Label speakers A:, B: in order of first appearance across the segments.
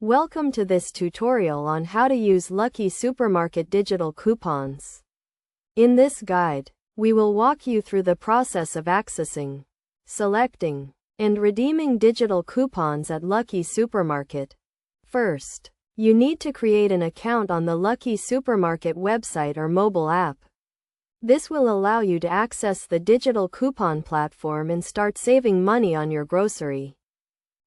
A: Welcome to this tutorial on how to use Lucky Supermarket digital coupons. In this guide, we will walk you through the process of accessing, selecting, and redeeming digital coupons at Lucky Supermarket. First, you need to create an account on the Lucky Supermarket website or mobile app. This will allow you to access the digital coupon platform and start saving money on your grocery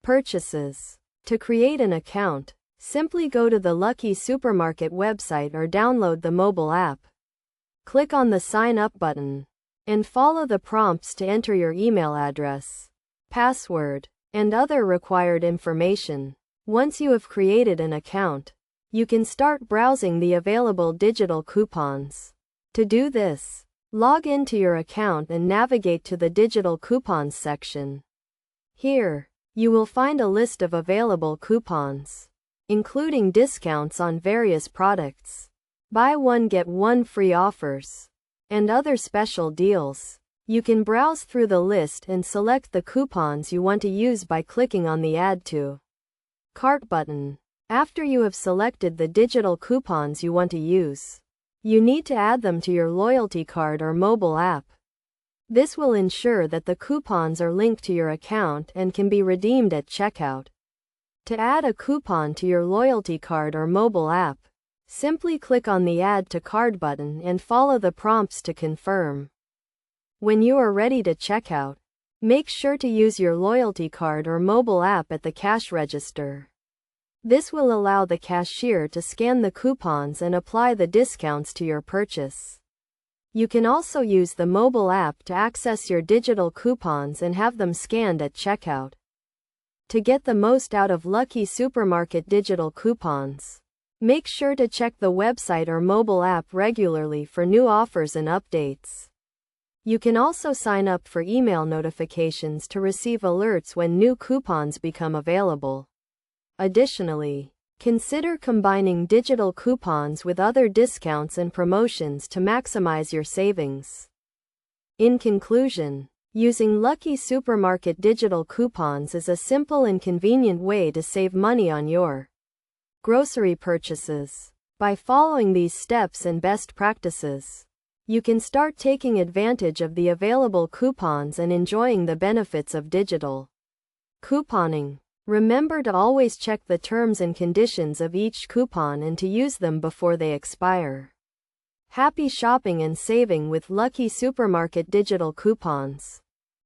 A: purchases. To create an account, simply go to the Lucky Supermarket website or download the mobile app. Click on the Sign Up button, and follow the prompts to enter your email address, password, and other required information. Once you have created an account, you can start browsing the available digital coupons. To do this, log into your account and navigate to the Digital Coupons section. Here, you will find a list of available coupons, including discounts on various products, buy one get one free offers, and other special deals. You can browse through the list and select the coupons you want to use by clicking on the Add to Cart button. After you have selected the digital coupons you want to use, you need to add them to your loyalty card or mobile app. This will ensure that the coupons are linked to your account and can be redeemed at checkout. To add a coupon to your loyalty card or mobile app, simply click on the Add to Card button and follow the prompts to confirm. When you are ready to check out, make sure to use your loyalty card or mobile app at the cash register. This will allow the cashier to scan the coupons and apply the discounts to your purchase. You can also use the mobile app to access your digital coupons and have them scanned at checkout. To get the most out of Lucky Supermarket digital coupons, make sure to check the website or mobile app regularly for new offers and updates. You can also sign up for email notifications to receive alerts when new coupons become available. Additionally, consider combining digital coupons with other discounts and promotions to maximize your savings. In conclusion, using Lucky Supermarket digital coupons is a simple and convenient way to save money on your grocery purchases. By following these steps and best practices, you can start taking advantage of the available coupons and enjoying the benefits of digital couponing. Remember to always check the terms and conditions of each coupon and to use them before they expire. Happy shopping and saving with Lucky Supermarket digital coupons.